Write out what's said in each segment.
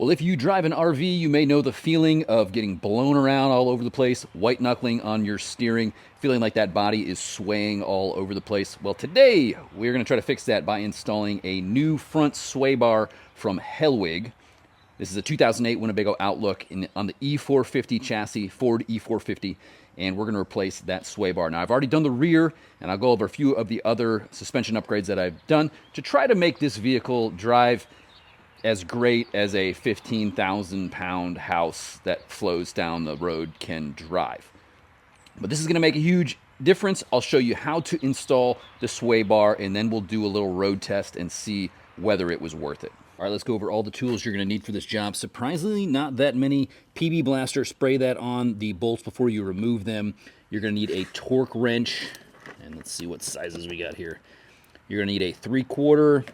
Well, if you drive an RV, you may know the feeling of getting blown around all over the place, white-knuckling on your steering, feeling like that body is swaying all over the place. Well, today we're going to try to fix that by installing a new front sway bar from Hellwig. This is a 2008 Winnebago Outlook on the E450 chassis, Ford E450, and we're going to replace that sway bar. Now, I've already done the rear, and I'll go over a few of the other suspension upgrades that I've done to try to make this vehicle drive as great as a 15,000-pound house that flows down the road can drive. But this is going to make a huge difference. I'll show you how to install the sway bar, and then we'll do a little road test and see whether it was worth it. All right, let's go over all the tools you're going to need for this job. Surprisingly, not that many. PB Blaster, spray that on the bolts before you remove them. You're going to need a torque wrench, and let's see what sizes we got here. You're going to need a 3/4.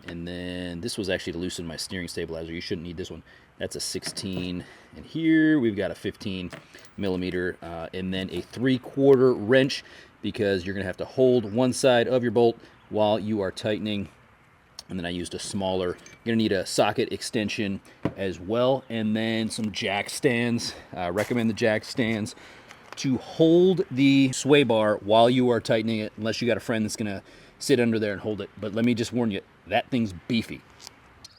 And then this was actually to loosen my steering stabilizer. You shouldn't need this one. That's a 16. And here we've got a 15 millimeter. And then a 3/4 wrench, because you're going to have to hold one side of your bolt while you are tightening. And then I used a smaller. You're going to need a socket extension as well. And then some jack stands. Recommend the jack stands to hold the sway bar while you are tightening it, unless you got a friend that's going to sit under there and hold it. But let me just warn you, that thing's beefy.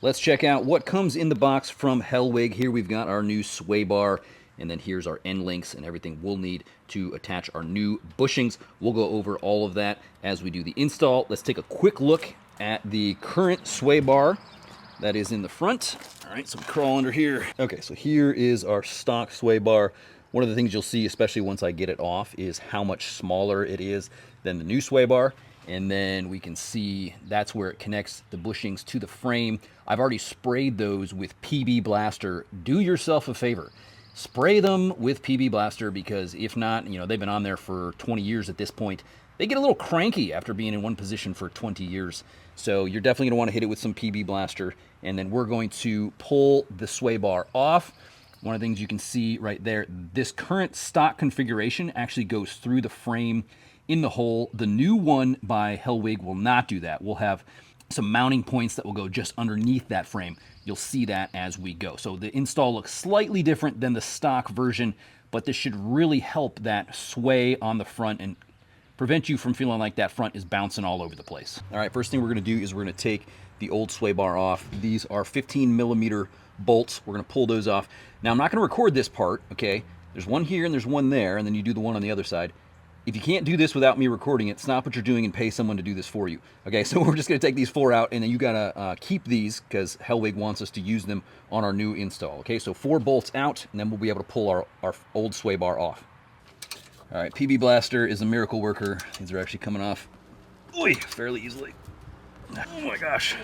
Let's check out what comes in the box from Hellwig. Here we've got our new sway bar, and then here's our end links and everything we'll need to attach our new bushings. We'll go over all of that as we do the install. Let's take a quick look at the current sway bar that is in the front. All right, so we crawl under here. Okay, so here is our stock sway bar. One of the things you'll see, especially once I get it off, is how much smaller it is than the new sway bar. And then we can see that's where it connects the bushings to the frame. I've already sprayed those with PB Blaster. Do yourself a favor. Spray them with PB Blaster, because if not, you know, they've been on there for 20 years at this point. They get a little cranky after being in one position for 20 years. So you're definitely going to want to hit it with some PB Blaster. And then we're going to pull the sway bar off. One of the things you can see right there, this current stock configuration actually goes through the frame in the hole. The new one by Hellwig will not do that. We'll have some mounting points that will go just underneath that frame. You'll see that as we go. So the install looks slightly different than the stock version, but this should really help that sway on the front and prevent you from feeling like that front is bouncing all over the place. All right, first thing we're going to do is we're going to take the old sway bar off. These are 15 millimeter bolts. We're going to pull those off. Now, I'm not going to record this part, okay? There's one here and there's one there, and then you do the one on the other side. If you can't do this without me recording it, stop what you're doing and pay someone to do this for you. Okay, so we're just going to take these 4 out, and then you got to keep these because Hellwig wants us to use them on our new install. Okay, so 4 bolts out, and then we'll be able to pull our old sway bar off. All right, PB Blaster is a miracle worker. These are actually coming off fairly easily. Oh my gosh.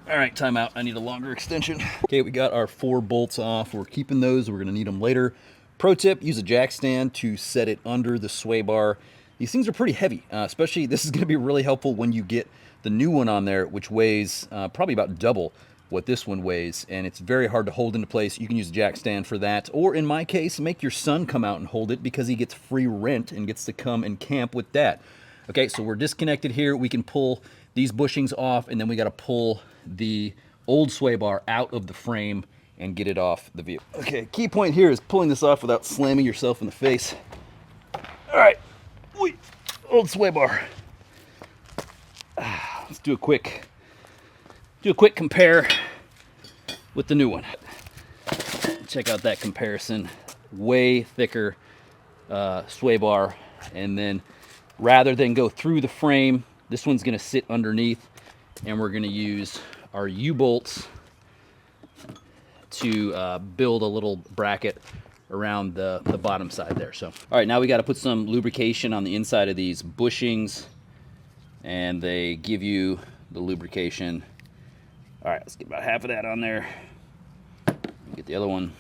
All right, time out. I need a longer extension. Okay, we got our 4 bolts off. We're keeping those. We're going to need them later. Pro tip, use a jack stand to set it under the sway bar. These things are pretty heavy, especially this is going to be really helpful when you get the new one on there, which weighs probably about double what this one weighs, and it's very hard to hold into place. You can use a jack stand for that, or in my case, make your son come out and hold it because he gets free rent and gets to come and camp with Dad. Okay, so we're disconnected here. We can pull these bushings off, and then we got to pull the old sway bar out of the frame and get it off the vehicle. Okay, key point here is pulling this off without slamming yourself in the face. All right, old sway bar. Let's do a quick compare with the new one. Check out that comparison. Way thicker sway bar, and then rather than go through the frame, this one's going to sit underneath, and we're going to use our U-bolts to build a little bracket around the bottom side there. So, all right, now we got to put some lubrication on the inside of these bushings, and they give you the lubrication. All right, let's get about half of that on there. Get the other one.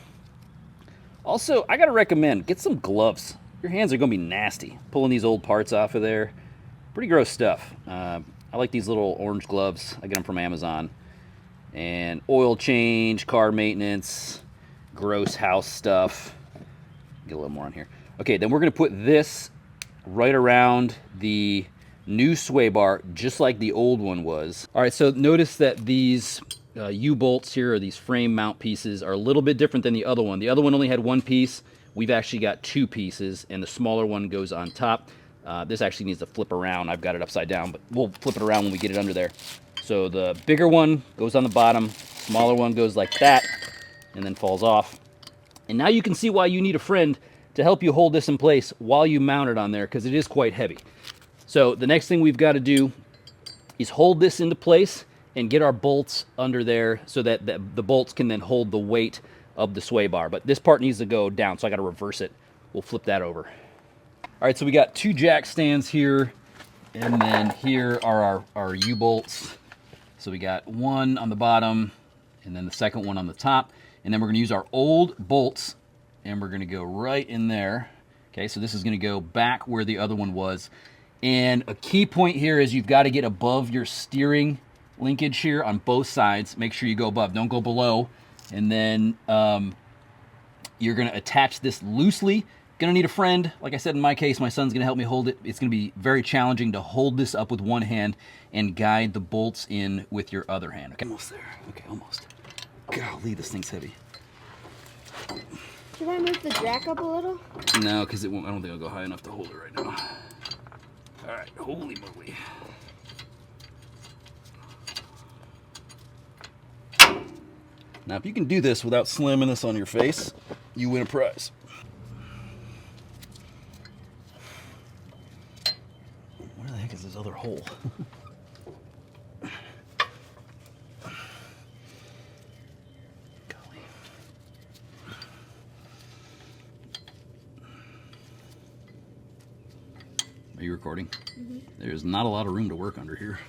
Also, I got to recommend, get some gloves. Your hands are going to be nasty pulling these old parts off of there. Pretty gross stuff. I like these little orange gloves. I get them from Amazon. And oil change, car maintenance, gross house stuff. Get a little more on here. Okay, then we're going to put this right around the new sway bar, just like the old one was. All right, so notice that these U-bolts here, or these frame mount pieces, are a little bit different than the other one. The other one only had one piece. We've actually got two pieces, and the smaller one goes on top. This actually needs to flip around. I've got it upside down, but we'll flip it around when we get it under there. So the bigger one goes on the bottom, smaller one goes like that, and then falls off. And now you can see why you need a friend to help you hold this in place while you mount it on there, because it is quite heavy. So the next thing we've got to do is hold this into place and get our bolts under there so that the bolts can then hold the weight of the sway bar. But this part needs to go down, so I got to reverse it. We'll flip that over. All right, so we got two jack stands here, and then here are our U-bolts. So we got one on the bottom, and then the second one on the top. And then we're going to use our old bolts, and we're going to go right in there. Okay, so this is going to go back where the other one was. And a key point here is you've got to get above your steering linkage here on both sides. Make sure you go above, don't go below. And then you're going to attach this loosely. Going to need a friend. Like I said, in my case, my son's going to help me hold it. It's going to be very challenging to hold this up with one hand and guide the bolts in with your other hand. Okay, almost there. Okay, almost. Golly, this thing's heavy. Should I move the jack up a little? No, because it won't. I don't think I'll go high enough to hold it right now. All right, holy moly. Now, if you can do this without slamming this on your face, you win a prize. Where the heck is this other hole? Golly. Are you recording? Mm-hmm. There's not a lot of room to work under here.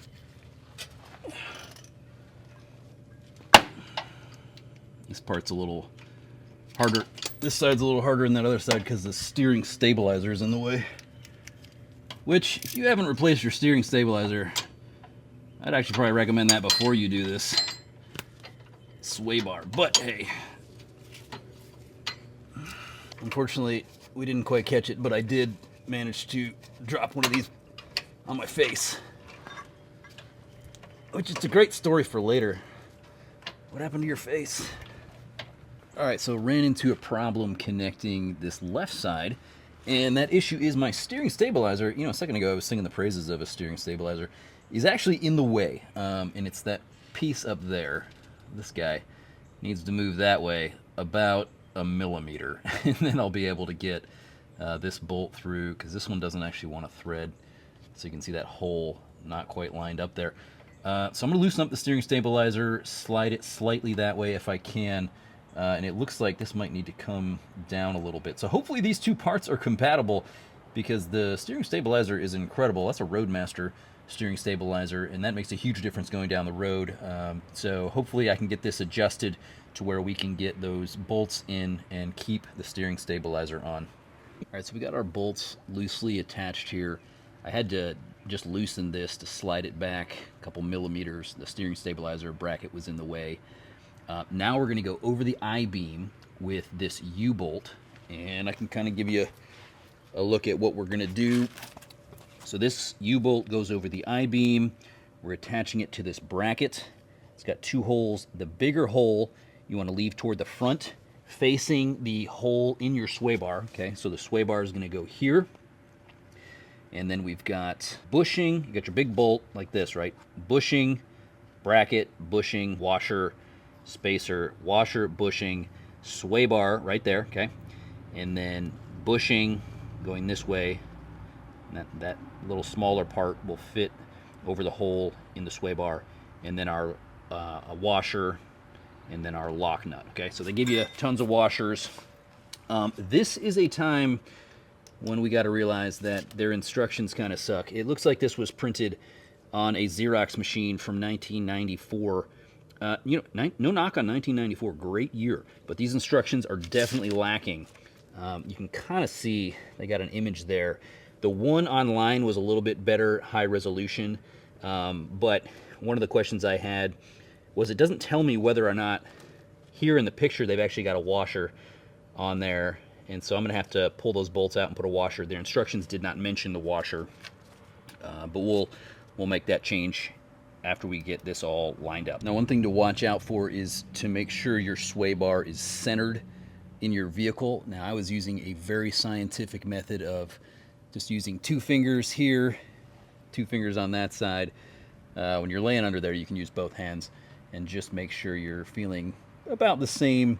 This part's a little harder. This side's a little harder than that other side because the steering stabilizer is in the way. Which, if you haven't replaced your steering stabilizer, I'd actually probably recommend that before you do this sway bar. But hey, unfortunately, we didn't quite catch it, but I did manage to drop one of these on my face. Which is a great story for later. What happened to your face? Alright, so ran into a problem connecting this left side, and that issue is my steering stabilizer. You know, a second ago I was singing the praises of a steering stabilizer. Is actually in the way, and it's that piece up there. This guy needs to move that way about a millimeter, and then I'll be able to get this bolt through, because this one doesn't actually want to thread. So you can see that hole not quite lined up there. So I'm going to loosen up the steering stabilizer, slide it slightly that way if I can. And it looks like this might need to come down a little bit. So hopefully these two parts are compatible, because the steering stabilizer is incredible. That's a Roadmaster steering stabilizer, and that makes a huge difference going down the road. So hopefully I can get this adjusted to where we can get those bolts in and keep the steering stabilizer on. All right, so we got our bolts loosely attached here. I had to just loosen this to slide it back a couple millimeters. The steering stabilizer bracket was in the way. Now we're going to go over the I-beam with this U-bolt, and I can kind of give you a look at what we're going to do. So this U-bolt goes over the I-beam. We're attaching it to this bracket. It's got two holes. The bigger hole you want to leave toward the front, facing the hole in your sway bar. Okay, so the sway bar is going to go here. And then we've got bushing. You got your big bolt like this, right? Bushing, bracket, bushing, washer, spacer, washer, bushing, sway bar right there, okay? And then bushing going this way. And that little smaller part will fit over the hole in the sway bar. And then our a washer, and then our lock nut, okay? So they give you tons of washers. This is a time when we got to realize that their instructions kind of suck. It looks like this was printed on a Xerox machine from 1994. You know, no knock on 1994, great year, but these instructions are definitely lacking. You can kind of see they got an image there. The one online was a little bit better, high resolution, but one of the questions I had was it doesn't tell me whether or not here in the picture they've actually got a washer on there, and so I'm going to have to pull those bolts out and put a washer. Their instructions did not mention the washer, but we'll make that change after we get this all lined up. Now, one thing to watch out for is to make sure your sway bar is centered in your vehicle. Now, I was using a very scientific method of just using 2 fingers here, 2 fingers on that side. When you're laying under there, you can use both hands and just make sure you're feeling about the same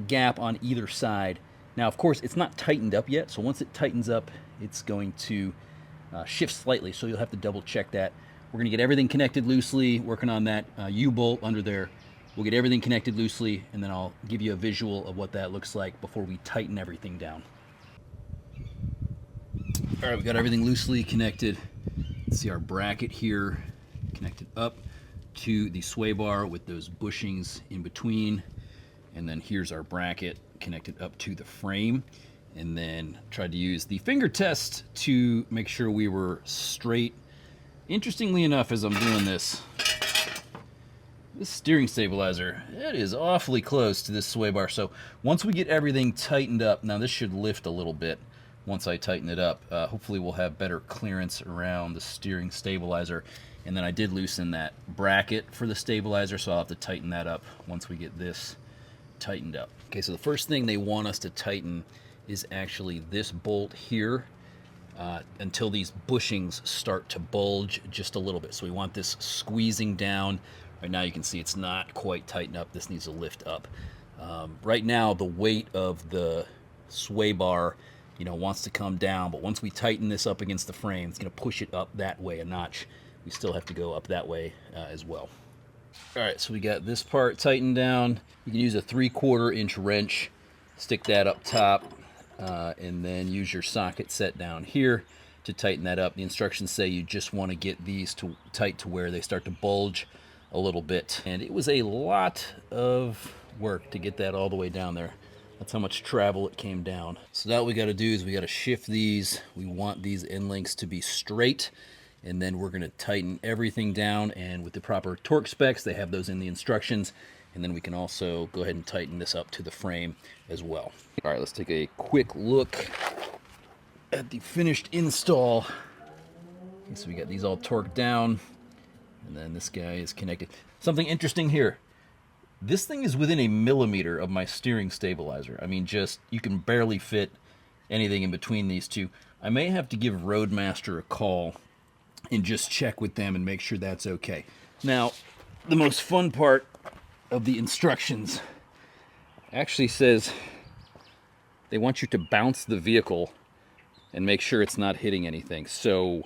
gap on either side. Now, of course, it's not tightened up yet, so once it tightens up, it's going to shift slightly, so you'll have to double check that. We're gonna get everything connected loosely, working on that U-bolt under there. We'll get everything connected loosely, and then I'll give you a visual of what that looks like before we tighten everything down. All right, we've got everything loosely connected. See our bracket here connected up to the sway bar with those bushings in between. And then here's our bracket connected up to the frame. And then tried to use the finger test to make sure we were straight. Interestingly enough, as I'm doing this steering stabilizer, it is awfully close to this sway bar. So once we get everything tightened up, now this should lift a little bit once I tighten it up. Hopefully we'll have better clearance around the steering stabilizer. And then I did loosen that bracket for the stabilizer, so I'll have to tighten that up once we get this tightened up. Okay, so the first thing they want us to tighten is actually this bolt here until these bushings start to bulge just a little bit. So we want this squeezing down. Right now you can see it's not quite tightened up. This needs to lift up. Right now the weight of the sway bar, you know, wants to come down, but once we tighten this up against the frame, it's going to push it up that way a notch. We still have to go up that way as well. All right, so we got this part tightened down. You can use a 3/4 inch wrench, stick that up top, and then use your socket set down here to tighten that up. The instructions say you just want to get these tight to where they start to bulge a little bit. And it was a lot of work to get that all the way down there. That's how much travel it came down. So now what we got to do is we got to shift these. We want these end links to be straight, and then we're going to tighten everything down. And with the proper torque specs, they have those in the instructions. And then we can also go ahead and tighten this up to the frame as well. All right, let's take a quick look at the finished install. Okay, so we got these all torqued down, and then this guy is connected. Something interesting here. This thing is within 1 millimeter of my steering stabilizer. I mean, just, you can barely fit anything in between these two. I may have to give Roadmaster a call and just check with them and make sure that's okay. Now, the most fun part of the instructions actually says they want you to bounce the vehicle and make sure it's not hitting anything. So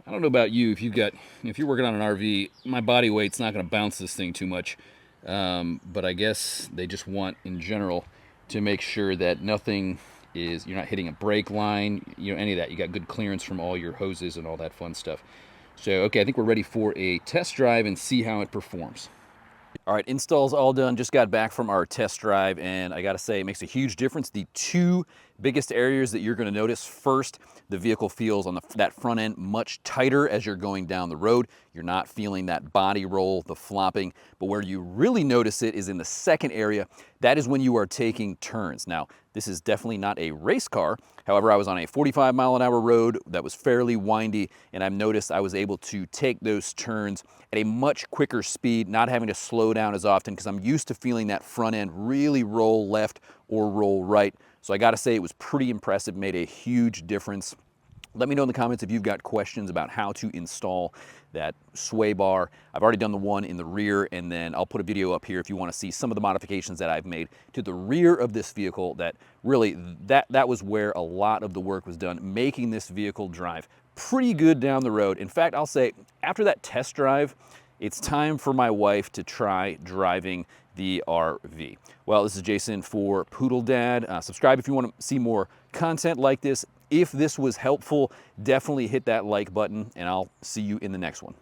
I don't know about you, if you're working on an RV, my body weight's not going to bounce this thing too much. But I guess they just want, in general, to make sure that nothing is, you're not hitting a brake line, you know, any of that. You got good clearance from all your hoses and all that fun stuff. So, okay, I think we're ready for a test drive and see how it performs. All right, install's all done. Just got back from our test drive, and I gotta say, it makes a huge difference. The two biggest areas that you're gonna notice: first, the vehicle feels on that front end much tighter as you're going down the road. You're not feeling that body roll, the flopping, but where you really notice it is in the second area. That is when you are taking turns. Now, this is definitely not a race car. However, I was on a 45-mile-an-hour road that was fairly windy, and I've noticed I was able to take those turns at a much quicker speed, not having to slow down as often, because I'm used to feeling that front end really roll left or roll right. So I gotta say, it was pretty impressive, made a huge difference. Let me know in the comments if you've got questions about how to install that sway bar. I've already done the one in the rear, and then I'll put a video up here if you want to see some of the modifications that I've made to the rear of this vehicle. That really, that was where a lot of the work was done, making this vehicle drive pretty good down the road. In fact, I'll say, after that test drive, it's time for my wife to try driving the RV. Well, this is Jason for Poodle Dad. Subscribe if you want to see more content like this. If this was helpful, definitely hit that like button, and I'll see you in the next one.